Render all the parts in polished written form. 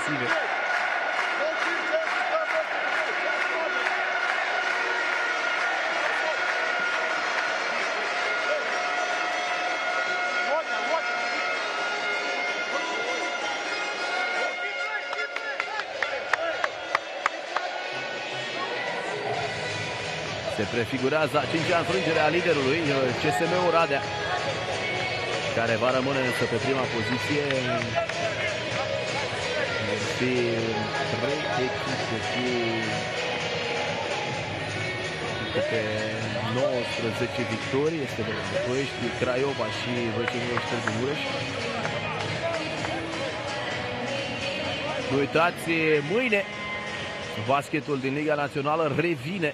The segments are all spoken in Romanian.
ofensive. Se prefigurează a 5-a înfrângere a liderului, CSM Oradea, care va rămâne însă pe prima poziție. Fi 3 echipe cu pe 19 victorii, este Ploiești, Craiova și VC Mureș Târgu Mureș. Nu uitați, mâine basketul din Liga Națională revine.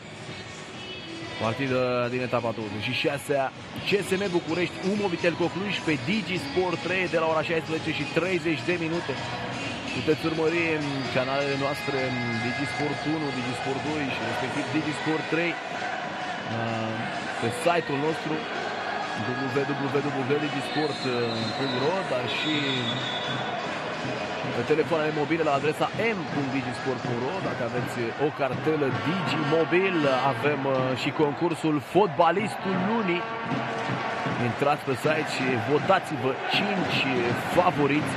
Partidă din etapa 26-a, CSM București, Umovitel Cocluj pe Digi Sport 3 de la ora 16:30 de minute. Puteți urmări în canalele noastre Digi Sport 1, Digi Sport 2 și respectiv Digi Sport 3 pe site-ul nostru www.digisport.ro, dar și pe telefoanele mobile la adresa m.digisport.ro. Dacă aveți o cartelă Digi Mobil, avem și concursul Fotbalistul Lunii. Intrați pe site și votați-vă 5 favoriți.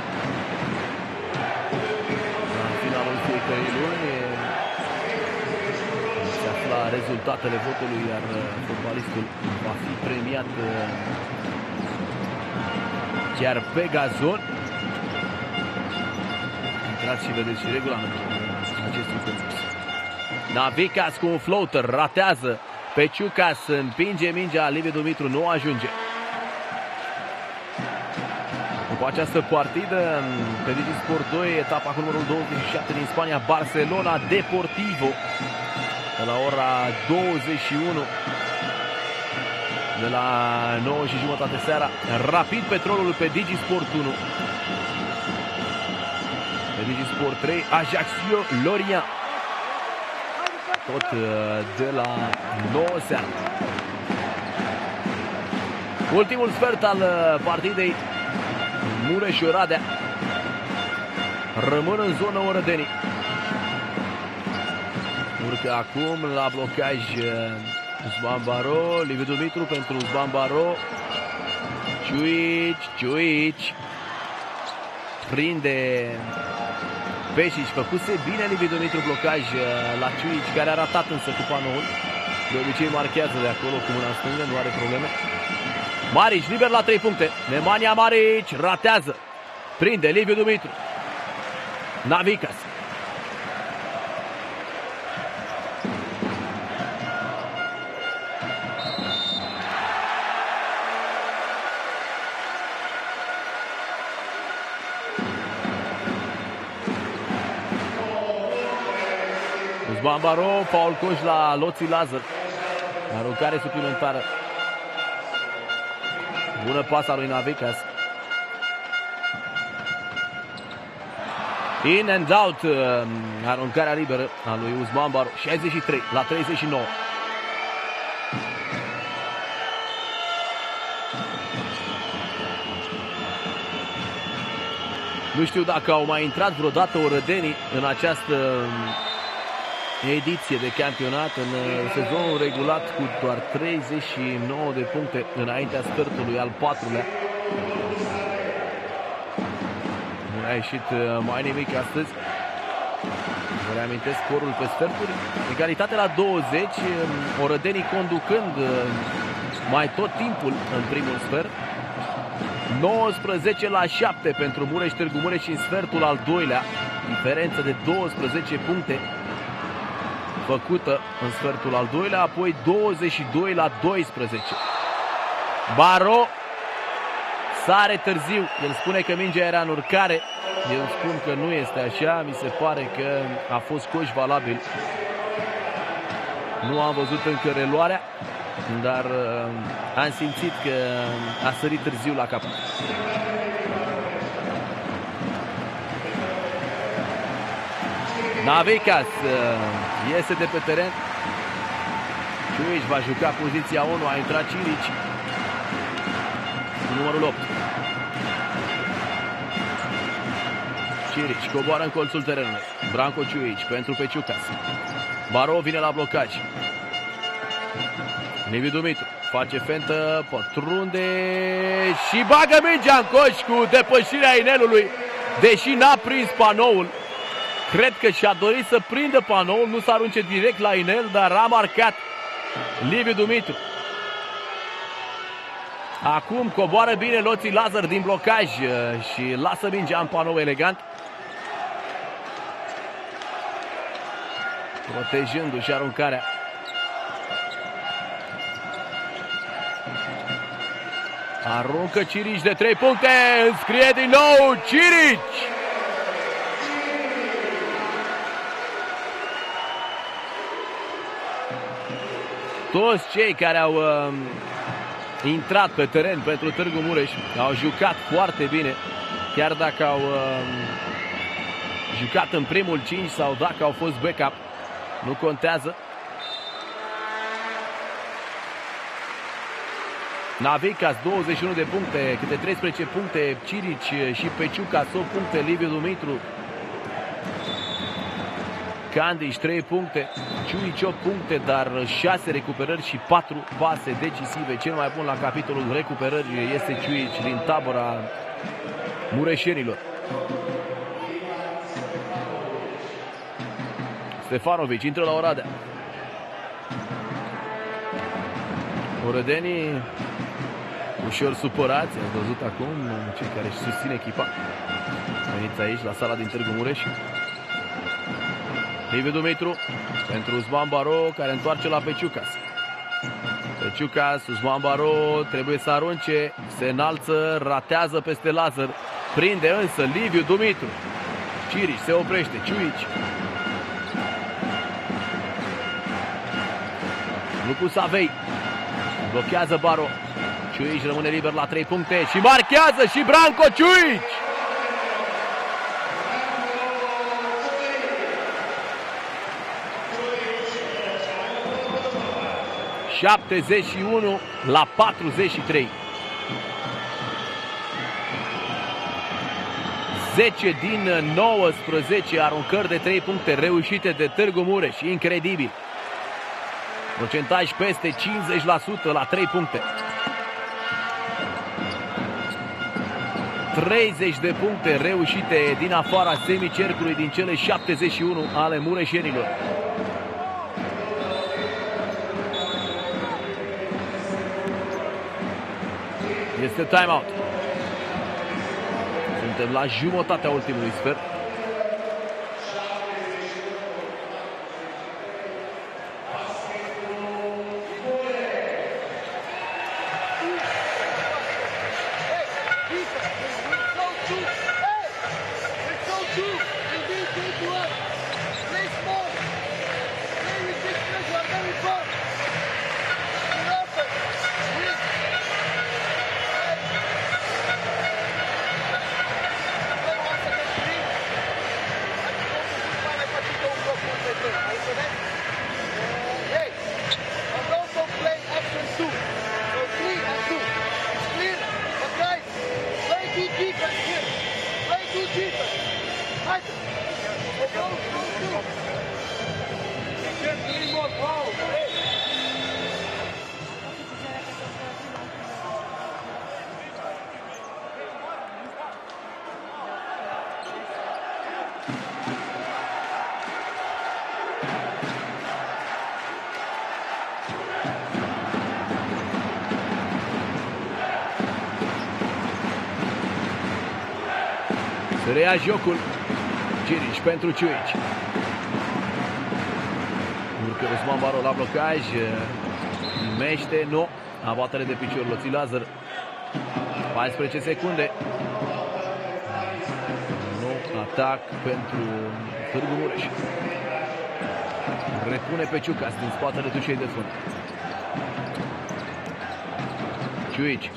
La finalul fiecărei luni se afla rezultatele votului, iar fotbalistul va fi premiat chiar pe gazon. Intrați și vedeți și regulamentul acestui concurs. Navicas cu un floater, ratează pe Ciucas, împinge mingea, Liviu Dumitru nu ajunge. După această partidă, pe Digisport 2, etapa cu numărul 27 din Spania, Barcelona Deportivo, de la ora 21, de la 9:30 seara, Rapid Petrolul pe Digisport 1. Pe Digisport 3, Ajaccio Lorient, tot de la 9 seara. Ultimul sfert al partidei, Mureș Oradea rămân în zonă orădenii. Urcă acum la blocaj Uzban Baro, Liviu Dumitru pentru Uzban Baro. Ciuici prinde Peșici, făcuse bine Liviu Dumitru blocaj la Ciuici, care a ratat însă cu panoul. De obicei marchează de acolo cu mâna stângă, nu are probleme. Marici, liber la 3 puncte. Nemanja Marici ratează. Prinde Liviu Dumitru. Navicas. Uzban Baro, Paul Coș la Loții Lazar. Aruncare suplimentară. Bună pasa lui Navicas. In and out. Aruncarea liberă a lui Uzban Baro. 63 la 39. Nu știu dacă au mai intrat vreodată orădenii în această ediție de campionat, în sezonul regulat, cu doar 39 de puncte înaintea sfertului al 4-lea. Nu a ieșit mai nimic astăzi. Vă reamintesc scorul pe sferturi. Egalitate la 20, orădenii conducând mai tot timpul în primul sfert. 19 la 7 pentru Mureș Târgu Mureș în sfertul al 2-lea. Diferență de 12 puncte făcută în sfertul al 2-lea, apoi 22 la 12. Baro sare târziu. El spune că mingea era în urcare. Eu spun că nu este așa. Mi se pare că a fost coș valabil. Nu am văzut încă reluarea, dar am simțit că a sărit târziu la capăt. Navicas iese de pe teren. Ciuici va juca poziția 1. A intrat Cirici, numărul 8. Cirici coboară în colțul terenului. Branco Ciuici pentru Peciucas. Baro vine la blocaj. Liviu Dumitru face fentă, pătrunde și bagă mingea în coș cu depășirea inelului, deși n-a prins panoul. Cred că și-a dorit să prindă panoul, nu să arunce direct la inel, dar a marcat Liviu Dumitru. Acum coboară bine Loții Lazar din blocaj și lasă mingea în panou elegant, protejându-și aruncarea. Aruncă Cirici de 3 puncte, înscrie din nou Cirici. Toți cei care au intrat pe teren pentru Târgu Mureș au jucat foarte bine, chiar dacă au jucat în primul 5 sau dacă au fost backup, nu contează. Navicas 21 de puncte, câte 13 puncte Cirici și Peciucas 8 puncte, Liviu Dumitru. Candici 3 puncte, Ciuici 8 puncte, dar 6 recuperări și 4 pase decisive. Cel mai bun la capitolul recuperări este Ciuici din tabăra mureșenilor. Stefanovici intră la Oradea. Orădenii ușor supărați, ați văzut acum cei care își susțin echipa. Veniți aici la sala din Târgu Mureș. Liviu Dumitru pentru Uzman Baro, care întoarce la Peciucas. Peciucas, Uzman Baro trebuie să arunce, se înalță, ratează peste Lazar, prinde însă Liviu Dumitru. Cirici se oprește, Ciuici. Lucu Savei blochează Baro. Ciuici rămâne liber la 3 puncte și marchează și Branco Ciuici. ...71 la 43. 10 din 19 aruncări de 3 puncte reușite de Târgu Mureș. Incredibil. Procentaj peste 50% la 3 puncte. 30 de puncte reușite din afara semicercului din cele 71 ale mureșenilor. Este timeout. Suntem la jumătatea ultimului sfert. Se reia jocul. Cirici pentru Ciuici. Urcă Uzman Baro la blocaj. Primește, nu. Abatere de picior Loții Lazar. 14 secunde. Nu atac pentru Târgu Mureș. Repune Peciucas din spatele dușei de fund. Ciuici.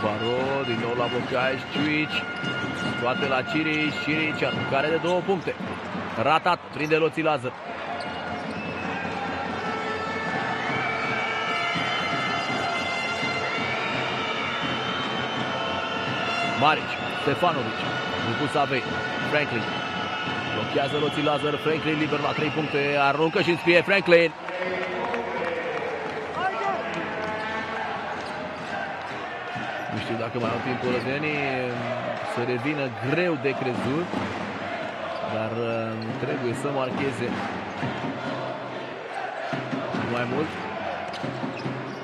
Baro, din nou la blocaj, Ciuici, scoate la Cirici, Cirici, aruncare de 2 puncte. Ratat, prinde Loții Lazar. Maric, Stefanovic, Lupu Savei, Franklin. Blochează Loții Lazar, Franklin liber la 3 puncte, aruncă și înscrie Franklin. Nu știu dacă mai au timp olădenii să revină, greu de crezut, dar trebuie să marcheze mai mult.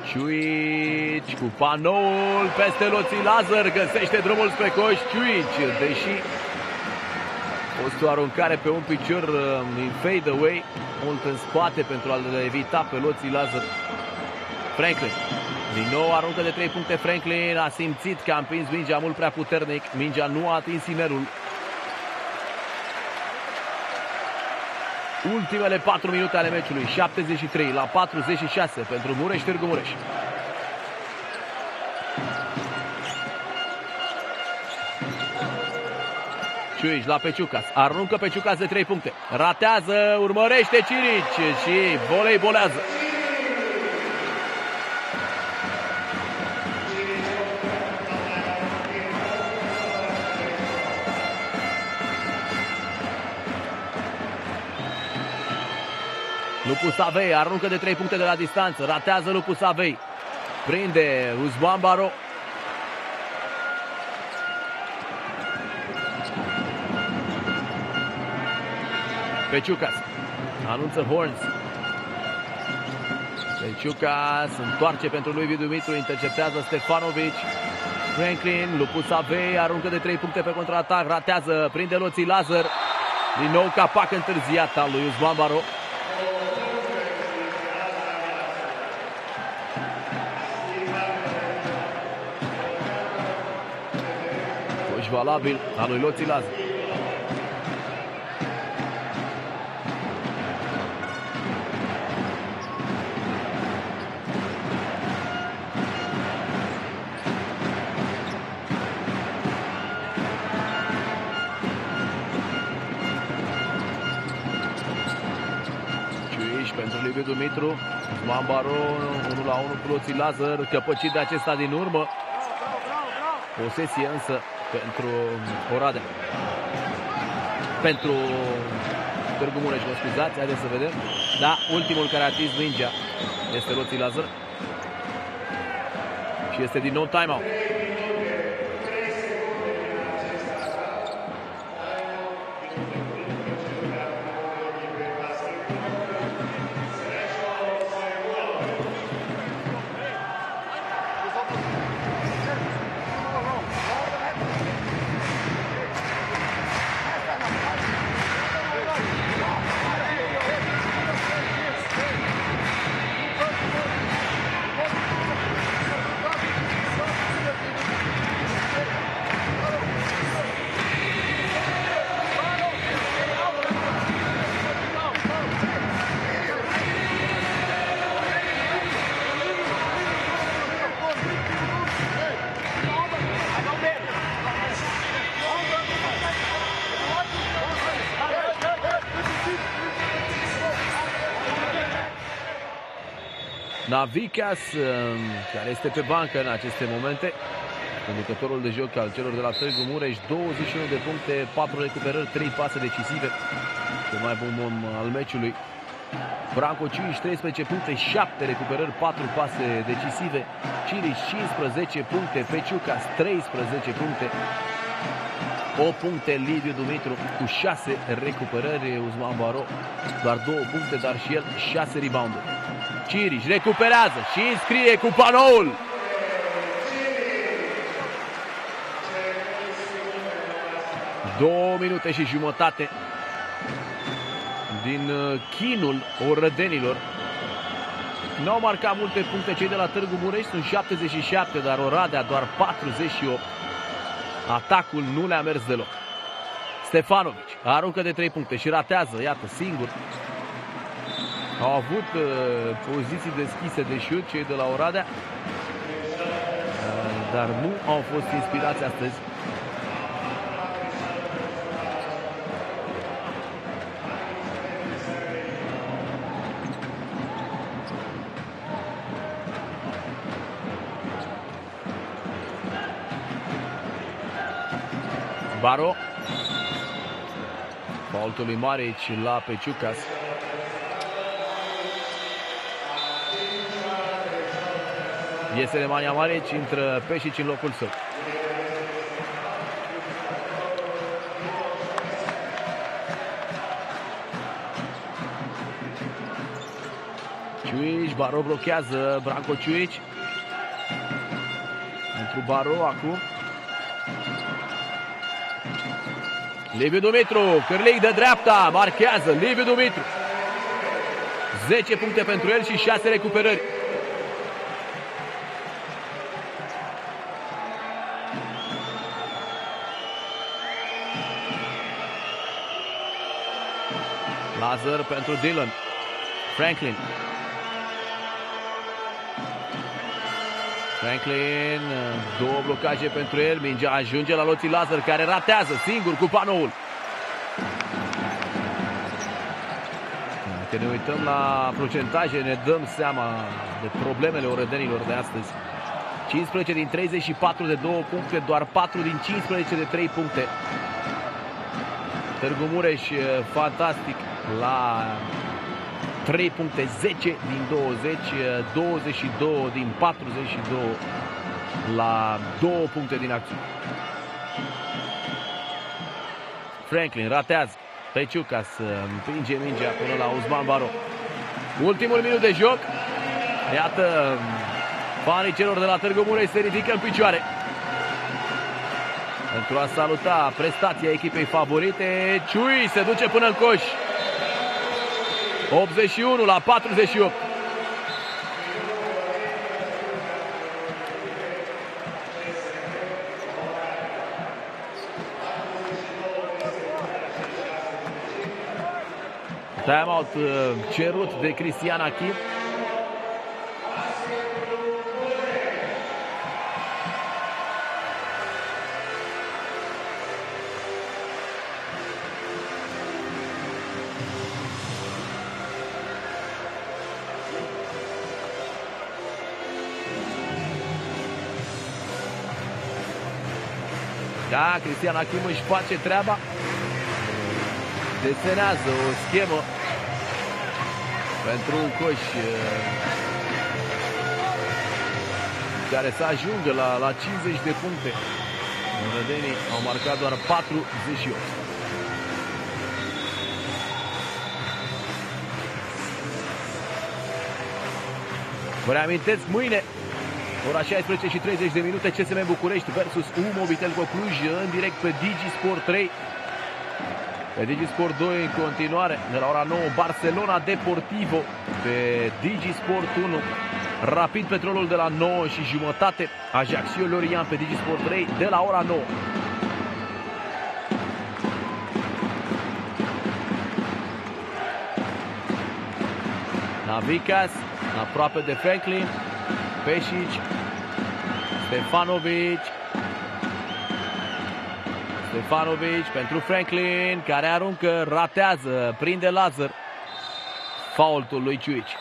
Ciuici cu panoul peste Loții Lazar, găsește drumul spre coș Ciuici, deși a fost o aruncare pe un picior în fade away, mult în spate pentru a-l evita pe Loții Lazar. Franklin, din nou aruncă de 3 puncte Franklin, a simțit că a împins mingea mult prea puternic, mingea nu a atins inerul. Ultimele 4 minute ale meciului, 73 la 46 pentru Mureș Târgu Mureș. Ciuici la Peciucas, aruncă Peciucas de 3 puncte, ratează, urmărește Cirici și voleibolează. Lupu Savei aruncă de 3 puncte de la distanță, ratează Lupu Savei, prinde Uzman Baro. Peciucas anunță Horns. Peciucas întoarce pentru lui Dumitru, interceptează Stefanovic. Franklin, Lupu Savei aruncă de 3 puncte pe contraatac, ratează, prinde Loții Lazar. Din nou capac întârziat al lui Uzman Baro. Coș valabil al lui Loții Lazar. Pentru Liviu Dumitru, Uzman Baro 1-1 cu Loții Lazar, căpăcit de acesta din urmă. Posesie însă pentru Oradea. Pentru Târgu Mureș, mă scuzați, haideți să vedem. Da, ultimul care a atins mingea este Loții Lazar. Și este din nou timeout. Navicas, care este pe bancă în aceste momente, conducătorul de joc al celor de la Târgu Mureș, 21 de puncte, 4 recuperări, 3 pase decisive, cel mai bun om al meciului. Branco Ciuici, 13 puncte, 7 recuperări, 4 pase decisive. Cirici, 15 puncte, Peciucas, 13 puncte, 8 puncte Liviu Dumitru cu 6 recuperări, Uzman Baro doar 2 puncte, dar și el 6 rebounduri. Cirici recuperează și înscrie cu panoul. Două minute și jumătate din chinul orădenilor. N-au marcat multe puncte cei de la Târgu Mureș, sunt 77, dar Oradea doar 48. Atacul nu le-a mers deloc. Stefanovic aruncă de 3 puncte și ratează, iată, singur. Au avut poziții deschise de șut cei de la Oradea, dar nu au fost inspirați astăzi. Baro. Faultul lui Marici la Peciucas. Iese Nemanja Marici, intră Pešić în locul său. Ciuici, Baro blochează, Branko Ciuici. Pentru Baro acum. Liviu Dumitru, cârlig de dreapta, marchează Liviu Dumitru. 10 puncte pentru el și 6 recuperări. Lazar pentru Dylan. Franklin. Franklin, două blocaje pentru el, mingea ajunge la Loții Lazar, care ratează singur cu panoul. Dacă ne uităm la procentaje, ne dăm seama de problemele orădenilor de astăzi. 15 din 34 de 2 puncte, doar 4 din 15 de 3 puncte. Târgu Mureș, fantastic, la 3 puncte, 10 din 20, 22 din 42 la 2 puncte din acțiune. Franklin ratează. Peciucas împinge mingea până la Uzman Baro. Ultimul minut de joc. Iată, fanii celor de la Târgu Mureș se ridică în picioare pentru a saluta prestația echipei favorite. Ciui se duce până în coș. 81 la 48. Timeout cerut de Cristian Achim. Da, Cristian Achim își face treaba. Desenează o schemă pentru un coș care să ajungă la 50 de puncte. Rădenii au marcat doar 48. Vă reamintesc, mâine ora 16 și 30 de minute, CSM București versus Mobitel Cluj în direct pe DigiSport 3. Pe DigiSport 2 în continuare, de la ora 9, Barcelona Deportivo pe DigiSport 1. Rapid Petrolul de la 9 și jumătate, Ajaccio Lorient pe DigiSport 3 de la ora 9. Navicas, aproape de Franklin. Pešić, Stefanović pentru Franklin, care aruncă, ratează, prinde Lazar. Faultul lui Ciuici.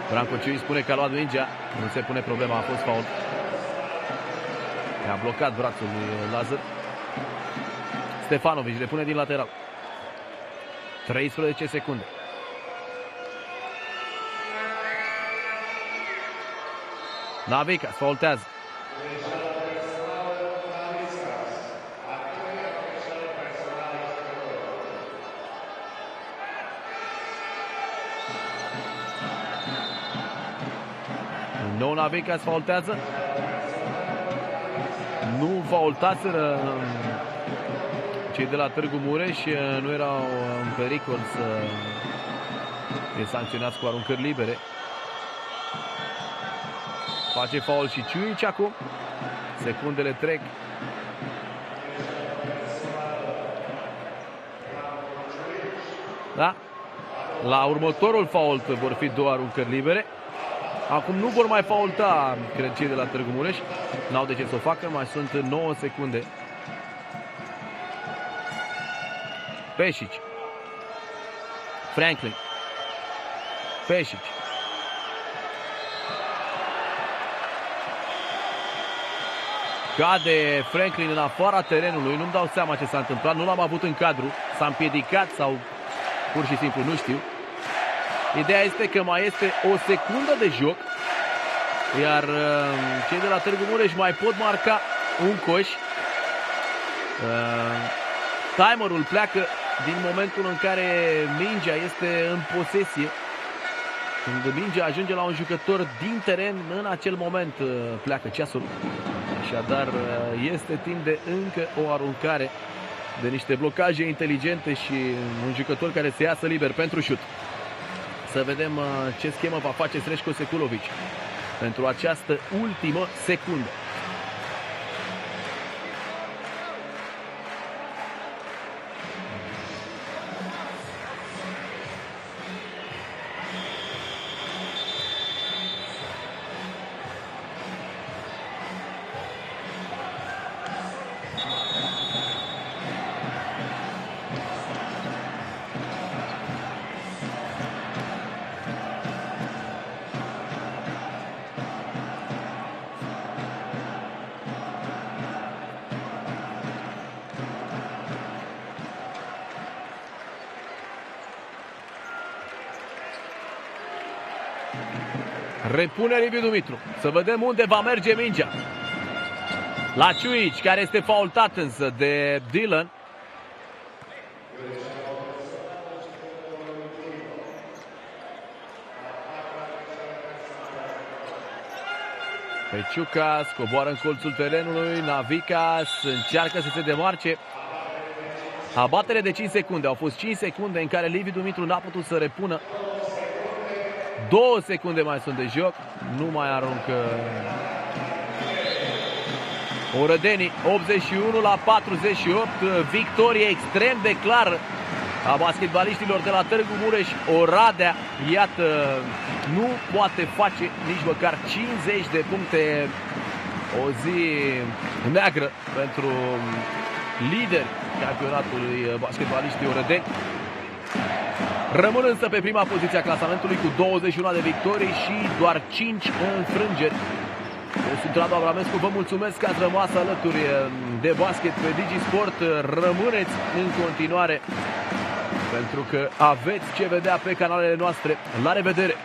Branko Ciuici spune că a luat mingea, nu se pune problema, a fost fault. I-a blocat brațul lui Lazar. Stefanović le pune din lateral. 13 secunde. Navicas faultează. Nou Navicas faultează. Nu faultaseră cei de la Târgu Mureș, nu erau în pericol să fie sancționați cu aruncări libere. Face faul și Ciuici acum. Secundele trec. Da? La următorul fault vor fi 2 aruncări libere. Acum nu vor mai faulta, cred, cei de la Târgu Mureș. N-au de ce să o facă, mai sunt 9 secunde. Pešić. Franklin. Pešić. Cade Franklin în afara terenului, nu-mi dau seama ce s-a întâmplat, nu l-am avut în cadru, s-a împiedicat sau pur și simplu nu știu. Ideea este că mai este o secundă de joc, iar cei de la Târgu Mureș mai pot marca un coș. Timerul pleacă din momentul în care mingea este în posesie. Când mingea ajunge la un jucător din teren, în acel moment pleacă ceasul. Așadar, este timp de încă o aruncare de niște blocaje inteligente și un jucător care se iasă liber pentru șut. Să vedem ce schemă va face Srećko Sekulović pentru această ultimă secundă. Repune Liviu Dumitru. Să vedem unde va merge mingea. La Ciuici, care este faultat însă de Dylan. Peciucas coboară în colțul terenului. Navicas încearcă să se demarce. Abatere de 5 secunde. Au fost 5 secunde în care Liviu Dumitru n-a putut să repună. 2 secunde mai sunt de joc. Nu mai aruncă Orădenii. 81-48. Victorie extrem de clară a basketbaliștilor de la Târgu Mureș. Oradea, iată, nu poate face nici măcar 50 de puncte. O zi neagră pentru lideri campionatului basketbaliștii Orădeni. Rămân însă pe prima poziție a clasamentului cu 21 de victorii și doar 5 înfrângeri. Eu sunt Radu Abramescu, vă mulțumesc că ați rămas alături de basket pe DigiSport. Rămâneți în continuare pentru că aveți ce vedea pe canalele noastre. La revedere!